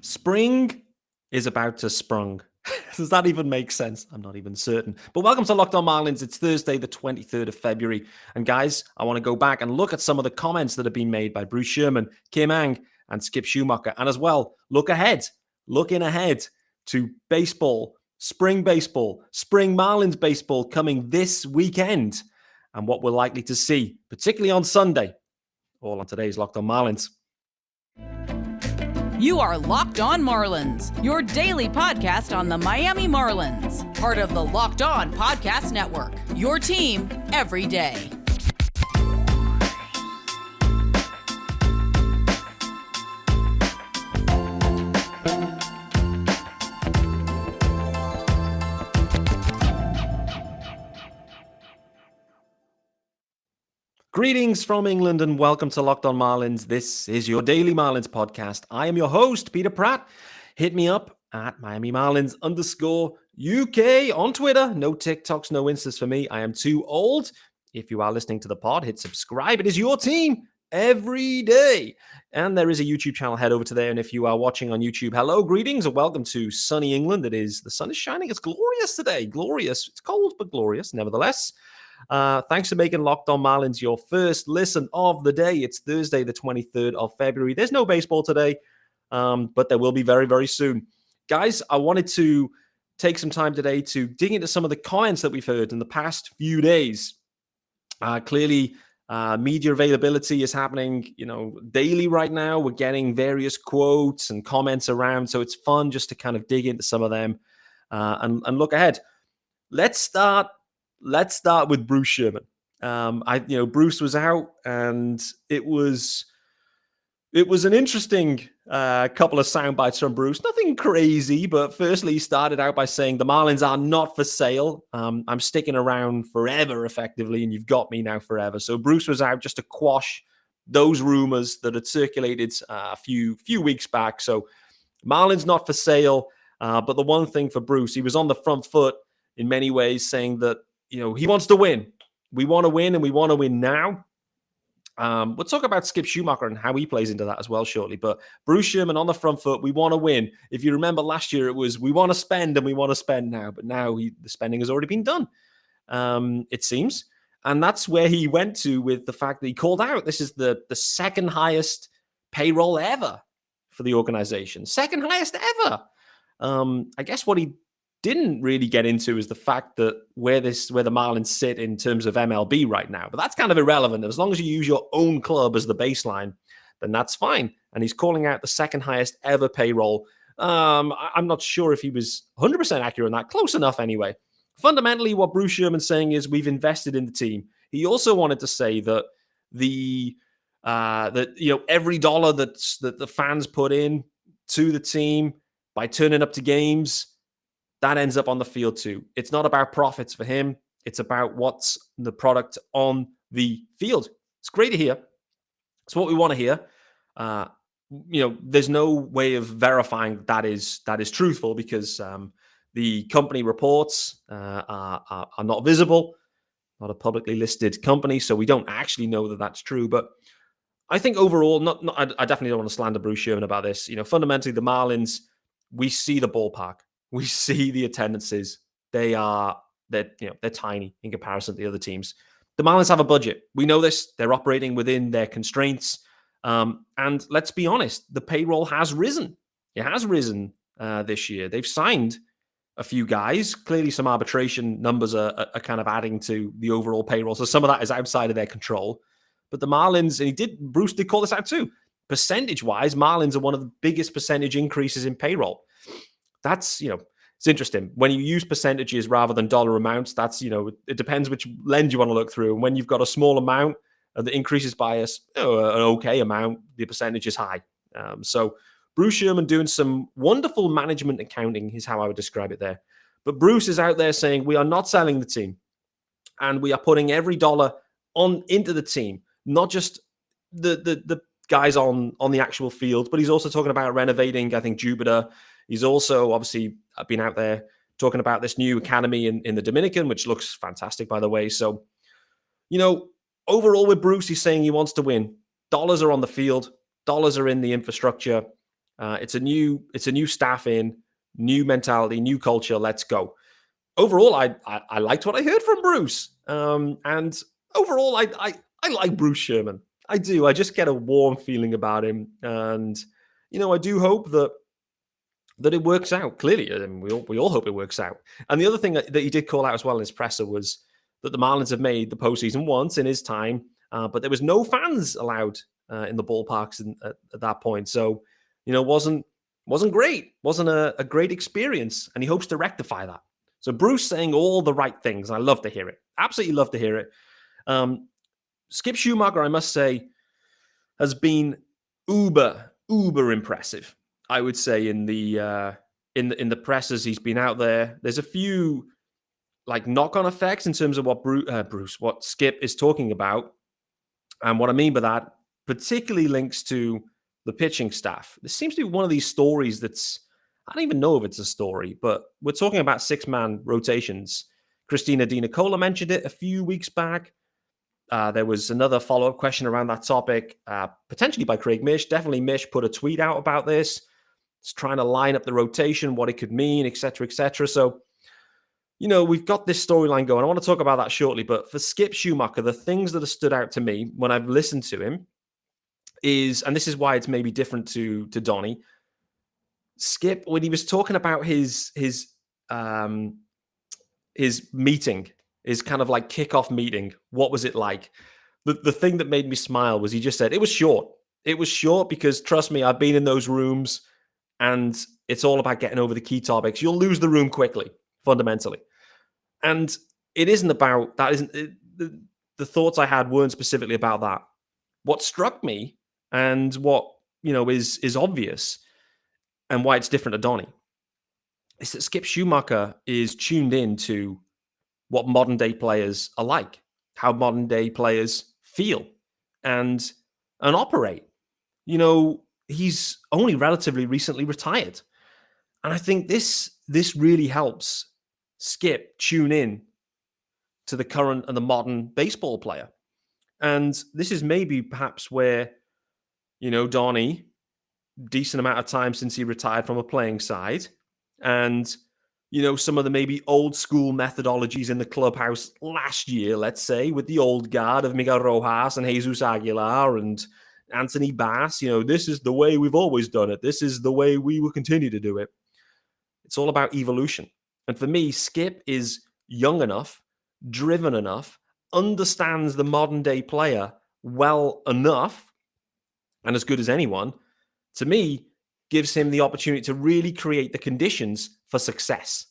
Spring is about to sprung. Does that even make sense? I'm not even certain. But welcome to Locked On Marlins. It's Thursday, the 23rd of February. And guys, I want to go back and look at some of the comments that have been made by Bruce Sherman, Kim Ang, and Skip Schumacher. And as well, looking ahead to baseball, spring Marlins baseball coming this weekend, and what we're likely to see, particularly on Sunday. All on today's Locked On Marlins. You are Locked On Marlins, your daily podcast on the Miami Marlins. Part of the Locked On Podcast Network, your team every day. Greetings from England and welcome to Locked On Marlins. This is your daily Marlins podcast. I am your host, Peter Pratt. Hit me up at Miami Marlins _UK on Twitter. No TikToks, no Instas for me. I am too old. If you are listening to the pod, hit subscribe. It is your team every day. And there is a YouTube channel. Head over to there. And if you are watching on YouTube, hello, greetings, and welcome to sunny England. The sun is shining. It's glorious today. Glorious. It's cold, but glorious nevertheless. Thanks for making Locked On Marlins your first listen of the day. It's Thursday, the 23rd of February. There's no baseball today, but there will be very, very soon. Guys, I wanted to take some time today to dig into some of the comments that we've heard in the past few days. Clearly, media availability is happening, daily right now. We're getting various quotes and comments around, so it's fun just to kind of dig into some of them and look ahead. Let's start with Bruce Sherman. Bruce was out, and it was an interesting couple of sound bites from Bruce. Nothing crazy, but firstly, he started out by saying the Marlins are not for sale. I'm sticking around forever, effectively, and you've got me now forever. So Bruce was out just to quash those rumors that had circulated a few weeks back. So Marlins not for sale. But the one thing for Bruce, he was on the front foot in many ways, saying that he wants to win. We want to win, and we want to win now. We'll talk about Skip Schumacher and how he plays into that as well shortly. But Bruce Sherman on the front foot, we want to win. If you remember last year, it was we want to spend and we want to spend now. But now the spending has already been done, it seems. And that's where he went to with the fact that he called out this is the second highest payroll ever for the organization. Second highest ever. I guess what he didn't really get into is the fact that where the Marlins sit in terms of MLB right now. But that's kind of irrelevant. As long as you use your own club as the baseline, then that's fine. And he's calling out the second highest ever payroll. I'm not sure if he was 100% accurate on that. Close enough anyway. Fundamentally, what Bruce Sherman's saying is we've invested in the team. He also wanted to say that every dollar that the fans put in to the team by turning up to games, that ends up on the field too. It's not about profits for him. It's about what's the product on the field. It's great to hear. It's what we want to hear. There's no way of verifying that is truthful because the company reports are not visible, not a publicly listed company, so we don't actually know that that's true. But I think overall, I definitely don't want to slander Bruce Sherman about this. Fundamentally, the Marlins, we see the ballpark. We see the attendances. They're tiny in comparison to the other teams. The Marlins have a budget. We know this. They're operating within their constraints. And let's be honest, the payroll has risen. It has risen this year. They've signed a few guys. Clearly, some arbitration numbers are kind of adding to the overall payroll. So some of that is outside of their control. But the Marlins, and Bruce did call this out too, percentage-wise, Marlins are one of the biggest percentage increases in payroll. That's, it's interesting. When you use percentages rather than dollar amounts, that's, it depends which lens you want to look through. And when you've got a small amount that increases by an okay amount, the percentage is high. So Bruce Sherman doing some wonderful management accounting is how I would describe it there. But Bruce is out there saying we are not selling the team and we are putting every dollar into the team, not just the guys on the actual field, but he's also talking about renovating, I think, Jupiter. He's also obviously been out there talking about this new academy in the Dominican, which looks fantastic, by the way. So, overall with Bruce, he's saying he wants to win. Dollars are on the field. Dollars are in the infrastructure. It's a new staff in, new mentality, new culture. Let's go. Overall, I liked what I heard from Bruce, and overall, I like Bruce Sherman. I do. I just get a warm feeling about him, and I do hope that it works out. Clearly, I mean, we all hope it works out. And the other thing that he did call out as well in his presser was that the Marlins have made the postseason once in his time, but there was no fans allowed in the ballparks at that point. So, wasn't great, wasn't a great experience, and he hopes to rectify that. So Bruce saying all the right things. I love to hear it. Absolutely love to hear it. Skip Schumacher, I must say, has been uber impressive. I would say in the pressers he's been out there. There's a few like knock-on effects in terms of what what Skip is talking about, and what I mean by that particularly links to the pitching staff. This seems to be one of these stories that's, I don't even know if it's a story, but we're talking about 6-man rotations. Christina Di Nicola mentioned it a few weeks back. There was another follow-up question around that topic, potentially by Craig Mish. Definitely Mish put a tweet out about this. It's trying to line up the rotation, what it could mean, etc., etc. So, we've got this storyline going. I want to talk about that shortly. But for Skip Schumacher, the things that have stood out to me when I've listened to him is, and this is why it's maybe different to Donnie, Skip, when he was talking about his meeting, his kind of like kickoff meeting, what was it like? The thing that made me smile was he just said, it was short. It was short because, trust me, I've been in those rooms and it's all about getting over the key topics. You'll lose the room quickly, fundamentally. And it isn't about, that isn't, the thoughts I had weren't specifically about that. What struck me and what, is obvious and why it's different to Donnie is that Skip Schumacher is tuned in to what modern day players are like, how modern day players feel and operate. He's only relatively recently retired. And I think this really helps Skip tune in to the current and the modern baseball player. And this is maybe perhaps where, Donnie, decent amount of time since he retired from a playing side, and some of the maybe old school methodologies in the clubhouse last year, let's say, with the old guard of Miguel Rojas and Jesus Aguilar and Anthony Bass. This is the way we've always done it. This is the way we will continue to do it. It's all about evolution. And for me, Skip is young enough, driven enough, understands the modern day player well enough, and as good as anyone, to me, gives him the opportunity to really create the conditions for success.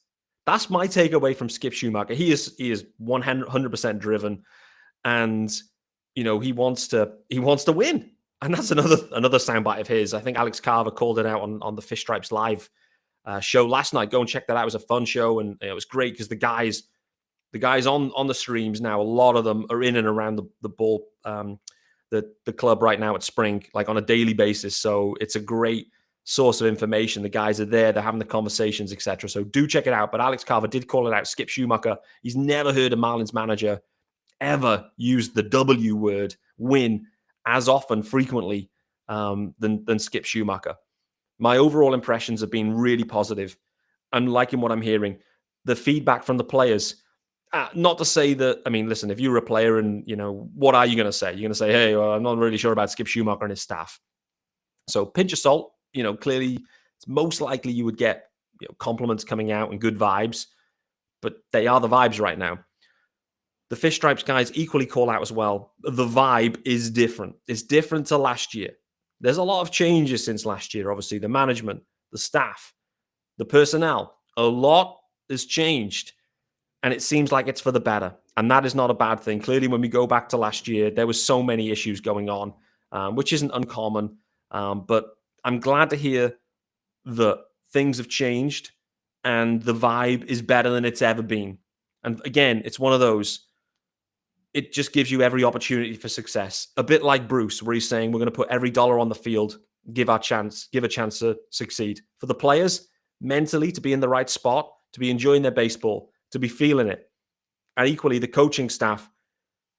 That's my takeaway from Skip Schumacher. He is 100% driven, and he wants to win. And that's another soundbite of his. I think Alex Carver called it out on the Fish Stripes Live show last night. Go and check that out. It was a fun show, and it was great because the guys on the streams now, a lot of them are in and around the ball, the club right now at Spring, like on a daily basis. So it's a great source of information. The guys are there, they're having the conversations, etc. So do check it out. But Alex Carver did call it out. Skip Schumacher, he's never heard a Marlins manager ever use the W word, win, as often, frequently than Skip Schumacher. My overall impressions have been really positive. I'm liking what I'm hearing. The feedback from the players. Not to say that, I mean, listen, if you're a player and, what are you going to say? You're going to say, hey, well, I'm not really sure about Skip Schumacher and his staff. So pinch of salt, clearly it's most likely you would get compliments coming out and good vibes, but they are the vibes right now. The Fish Stripes guys equally call out as well. The vibe is different. It's different to last year. There's a lot of changes since last year, obviously. The management, the staff, the personnel, a lot has changed. And it seems like it's for the better. And that is not a bad thing. Clearly, when we go back to last year, there was so many issues going on, which isn't uncommon. But I'm glad to hear that things have changed and the vibe is better than it's ever been. And again, it's one of those, it just gives you every opportunity for success. A bit like Bruce, where he's saying, we're going to put every dollar on the field, give a chance to succeed. For the players, mentally, to be in the right spot, to be enjoying their baseball, to be feeling it. And equally, the coaching staff,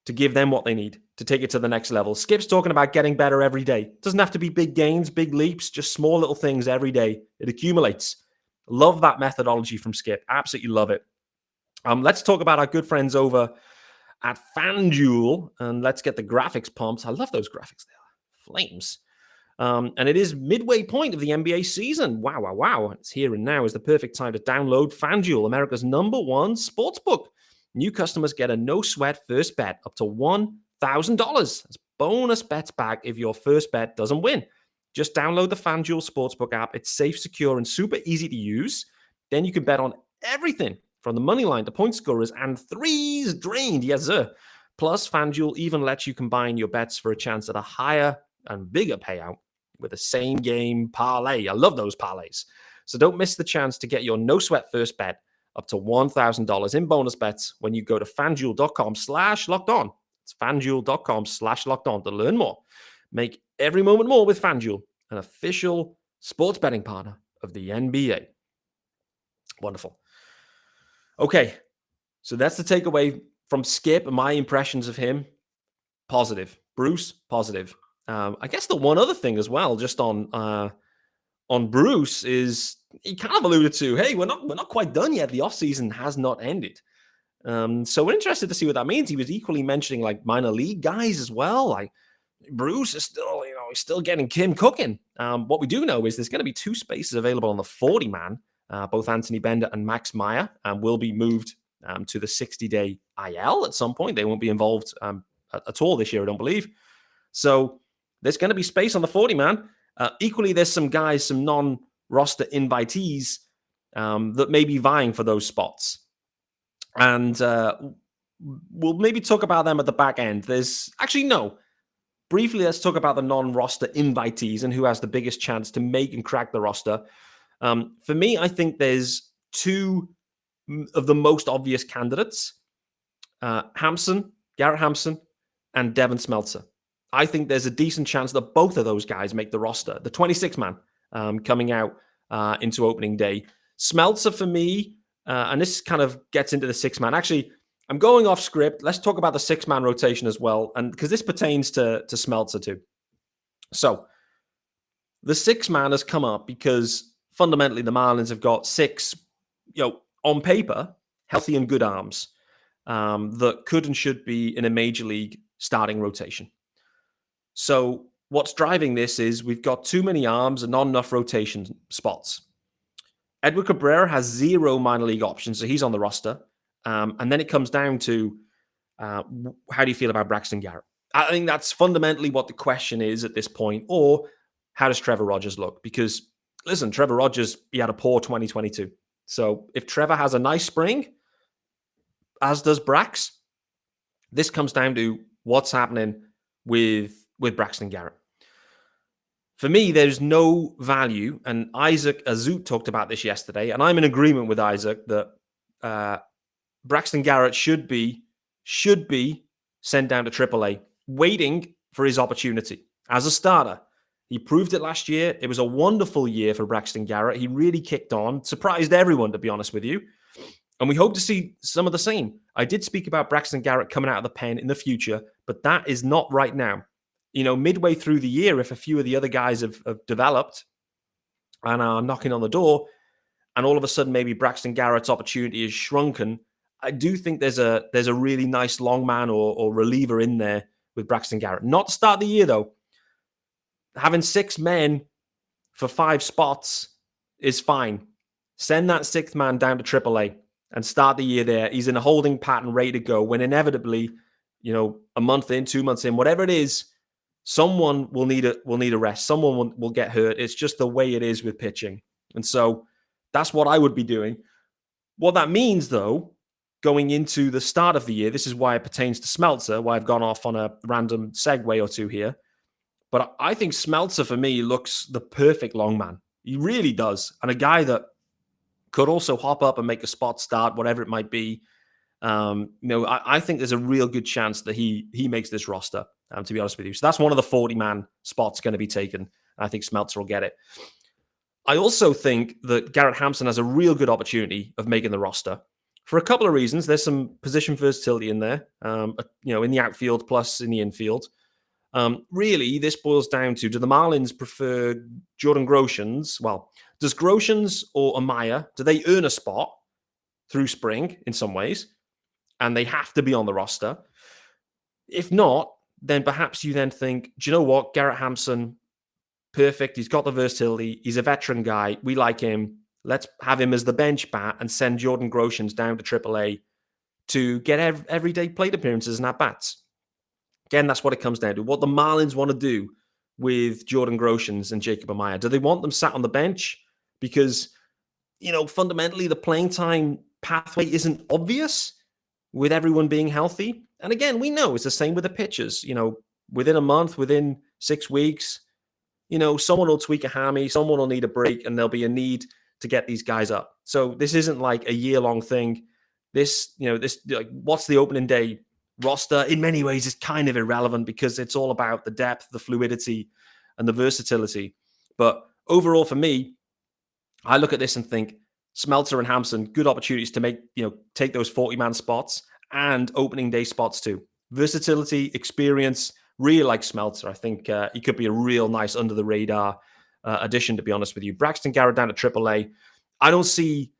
to give them what they need to take it to the next level. Skip's talking about getting better every day. It doesn't have to be big gains, big leaps, just small little things every day. It accumulates. Love that methodology from Skip. Absolutely love it. Let's talk about our good friends over at FanDuel, and let's get the graphics pumped. I love those graphics. They are flames. And it is midway point of the NBA season. Wow. It's here and now is the perfect time to download FanDuel, America's #1 sportsbook. New customers get a no-sweat first bet up to $1,000. That's bonus bets back if your first bet doesn't win. Just download the FanDuel Sportsbook app. It's safe, secure, and super easy to use. Then you can bet on everything from the money line to point scorers and threes drained. Yes, sir. Plus, FanDuel even lets you combine your bets for a chance at a higher and bigger payout with a same-game parlay. I love those parlays. So don't miss the chance to get your no-sweat first bet up to $1,000 in bonus bets when you go to FanDuel.com/lockedon. It's FanDuel.com/lockedon to learn more. Make every moment more with FanDuel, an official sports betting partner of the NBA. Wonderful. Okay, so that's the takeaway from Skip and my impressions of him. Positive. Bruce, positive. I guess the one other thing as well, just on Bruce, is he kind of alluded to, hey, we're not quite done yet. The offseason has not ended. So we're interested to see what that means. He was equally mentioning like minor league guys as well. Like Bruce is still, he's still getting Kim cooking. What we do know is there's going to be 2 spaces available on the 40-man. Both Anthony Bender and Max Meyer will be moved to the 60-day IL at some point. They won't be involved at all this year, I don't believe. So there's going to be space on the 40-man. Equally, there's some guys, some non-roster invitees that may be vying for those spots. And we'll maybe talk about them at the back end. Briefly, let's talk about the non-roster invitees and who has the biggest chance to make and crack the roster. For me, I think there's 2 of the most obvious candidates. Garrett Hampson, and Devin Smeltzer. I think there's a decent chance that both of those guys make the roster. The 26-man coming out into opening day. Smeltzer for me, and this kind of gets into the 6-man. Actually, I'm going off script. Let's talk about the 6-man rotation as well, and because this pertains to Smeltzer too. So the 6-man has come up because fundamentally the Marlins have got 6, on paper, healthy and good arms that could and should be in a major league starting rotation. So what's driving this is we've got too many arms and not enough rotation spots. Edward Cabrera has 0 minor league options, so he's on the roster. And then it comes down to how do you feel about Braxton Garrett? I think that's fundamentally what the question is at this point. Or how does Trevor Rogers look? Because, listen, Trevor Rogers, he had a poor 2022. So if Trevor has a nice spring, as does Brax, this comes down to what's happening with Braxton Garrett. For me, there's no value, and Isaac Azut talked about this yesterday, and I'm in agreement with Isaac that Braxton Garrett should be sent down to AAA, waiting for his opportunity as a starter. He proved it last year. It was a wonderful year for Braxton Garrett. He really kicked on, surprised everyone, to be honest with you. And we hope to see some of the same. I did speak about Braxton Garrett coming out of the pen in the future, but that is not right now. Midway through the year, if a few of the other guys have developed and are knocking on the door, and all of a sudden maybe Braxton Garrett's opportunity is shrunken, I do think there's a really nice long man or reliever in there with Braxton Garrett. Not to start the year, though. Having 6 men for 5 spots is fine. Send that 6th man down to AAA and start the year there. He's in a holding pattern, ready to go. When inevitably, a month in, 2 months in, whatever it is, someone will need a rest. Someone will get hurt. It's just the way it is with pitching. And so that's what I would be doing. What that means, though, going into the start of the year, this is why it pertains to Smeltzer, why I've gone off on a random segue or two here. But I think Smeltzer, for me, looks the perfect long man. He really does. And a guy that could also hop up and make a spot start, whatever it might be. I think there's a real good chance that he makes this roster, to be honest with you. So that's one of the 40-man spots going to be taken. I think Smeltzer will get it. I also think that Garrett Hampson has a real good opportunity of making the roster. for a couple of reasons. There's some position versatility in there, in the outfield plus in the infield. Really, this boils down to, do the Marlins prefer Jordan Groshans? Well, does Groshans or Amaya, do they earn a spot through spring in some ways? And they have to be on the roster. If not, then perhaps you then think, do you know what? Garrett Hampson, perfect. He's got the versatility. He's a veteran guy. We like him. Let's have him as the bench bat and send Jordan Groshans down to AAA to get everyday plate appearances and at-bats. Again, that's what it comes down to. What the Marlins want to do with Jordan Groshans and Jacob Amaya. Do they want them sat on the bench? Because, fundamentally, the playing time pathway isn't obvious with everyone being healthy. And again, we know it's the same with the pitchers. Within a month, within 6 weeks, someone will tweak a hammy, someone will need a break, and there'll be a need to get these guys up. So this isn't like a year-long thing. What's the opening day roster? In many ways, is kind of irrelevant because it's all about the depth, the fluidity, and the versatility. But overall, for me, I look at this and think Smeltzer and Hampson, good opportunities to take those 40-man spots and opening day spots too. Versatility, experience, really like Smeltzer. I think he could be a real nice under-the-radar addition, to be honest with you. Braxton Garrett down to AAA. I don't see,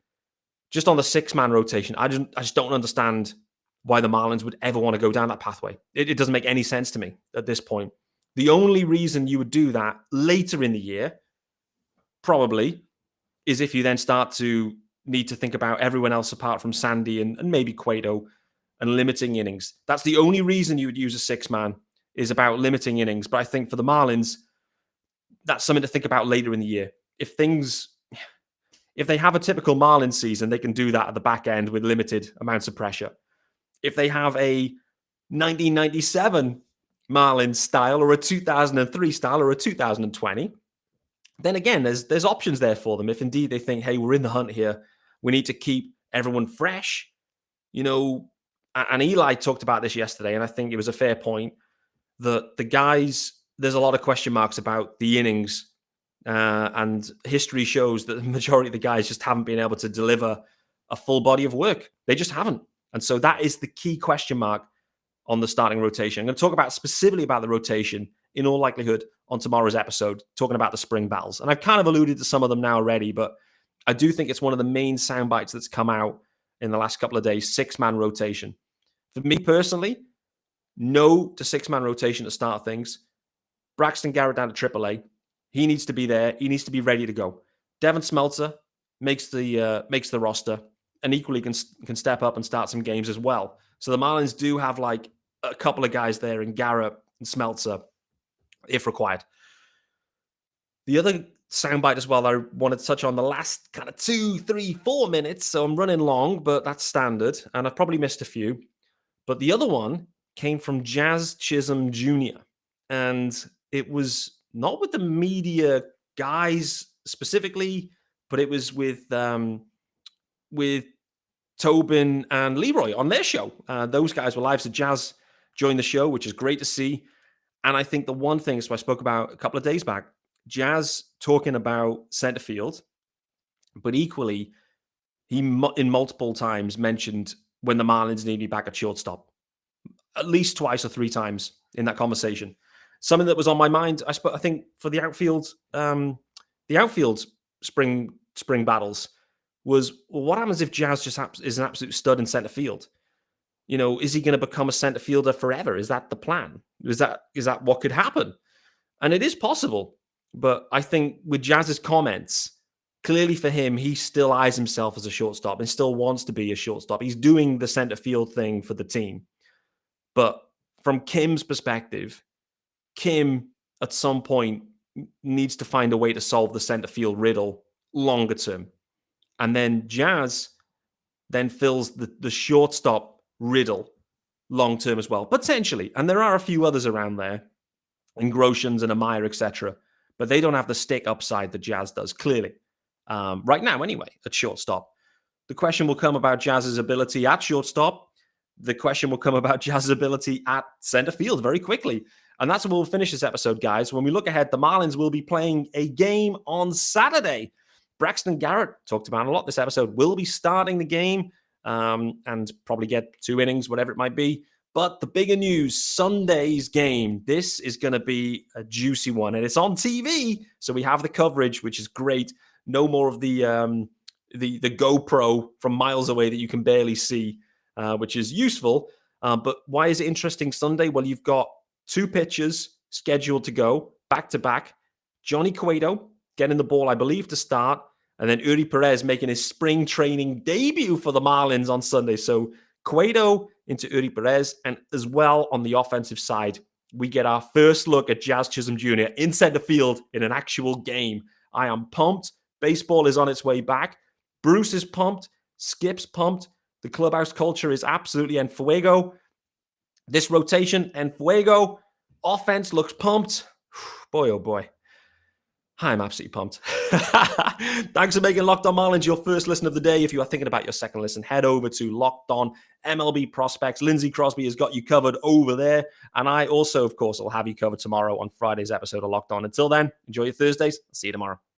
just on the 6-man rotation, I just don't understand why the Marlins would ever want to go down that pathway. It doesn't make any sense to me at this point. The only reason you would do that later in the year, probably, is if you then start to need to think about everyone else apart from Sandy and maybe Cueto and limiting innings. That's the only reason you would use a 6-man, is about limiting innings. But I think for the Marlins, that's something to think about later in the year. If they have a typical Marlins season, they can do that at the back end with limited amounts of pressure. If they have a 1997 Marlins style or a 2003 style or a 2020, then again, there's options there for them. If indeed they think, hey, we're in the hunt here, we need to keep everyone fresh. And Eli talked about this yesterday, and I think it was a fair point that the guys, there's a lot of question marks about the innings, and history shows that the majority of the guys just haven't been able to deliver a full body of work. They just haven't. And so that is the key question mark on the starting rotation. I'm going to talk specifically about the rotation in all likelihood on tomorrow's episode, talking about the spring battles. And I've kind of alluded to some of them now already, but I do think it's one of the main sound bites that's come out in the last couple of days, 6-man rotation. For me personally, no to 6-man rotation to start things. Braxton Garrett down to AAA. He needs to be there. He needs to be ready to go. Devin Smeltzer makes the roster and equally can step up and start some games as well. So the Marlins do have like a couple of guys there in Garrett and Smeltzer if required. The other soundbite as well that I wanted to touch on, the last kind of 2, 3, 4 minutes. So I'm running long, but that's standard. And I've probably missed a few. But the other one came from Jazz Chisholm Jr. And it was not with the media guys specifically, but it was with Tobin and Leroy on their show. Those guys were live. So Jazz joined the show, which is great to see. And I think the one thing, so I spoke about a couple of days back, Jazz talking about center field, but equally, he in multiple times mentioned when the Marlins need me back at shortstop, at least twice or 3 times in that conversation. Something that was on my mind, I think, for the outfield spring battles was, well, what happens if Jazz just is an absolute stud in center field? Is he going to become a center fielder forever? Is that the plan? Is that what could happen? And it is possible. But I think with Jazz's comments, clearly for him, he still eyes himself as a shortstop and still wants to be a shortstop. He's doing the center field thing for the team. But from Kim's perspective, Kim at some point needs to find a way to solve the center field riddle longer term. And then Jazz then fills the shortstop riddle long term as well, potentially. And there are a few others around there, and Groshans and Amaya, etc. But they don't have the stick upside that Jazz does, clearly. Right now, anyway, at shortstop. The question will come about Jazz's ability at shortstop. The question will come about Jazz's ability at center field very quickly. And that's where we'll finish this episode, guys. When we look ahead, the Marlins will be playing a game on Saturday. Braxton Garrett, talked about a lot this episode, will be starting the game. and probably get 2 innings, whatever it might be. But the bigger news, Sunday's game. This is going to be a juicy one, and it's on TV, so we have the coverage, which is great. No more of the GoPro from miles away that you can barely see, which is useful. But why is it interesting Sunday? Well, you've got 2 pitchers scheduled to go back-to-back. Johnny Cueto getting the ball, I believe, to start, and then Uri Perez making his spring training debut for the Marlins on Sunday. So Cueto into Uri Perez, and as well on the offensive side, we get our first look at Jazz Chisholm Jr. in center field in an actual game. I am pumped. Baseball is on its way back. Bruce is pumped. Skip's pumped. The clubhouse culture is absolutely en fuego. This rotation, en fuego. Offense looks pumped. Boy, oh boy. I'm absolutely pumped. Thanks for making Locked On Marlins your first listen of the day. If you are thinking about your second listen, head over to Locked On MLB Prospects. Lindsey Crosby has got you covered over there. And I also, of course, will have you covered tomorrow on Friday's episode of Locked On. Until then, enjoy your Thursdays. I'll see you tomorrow.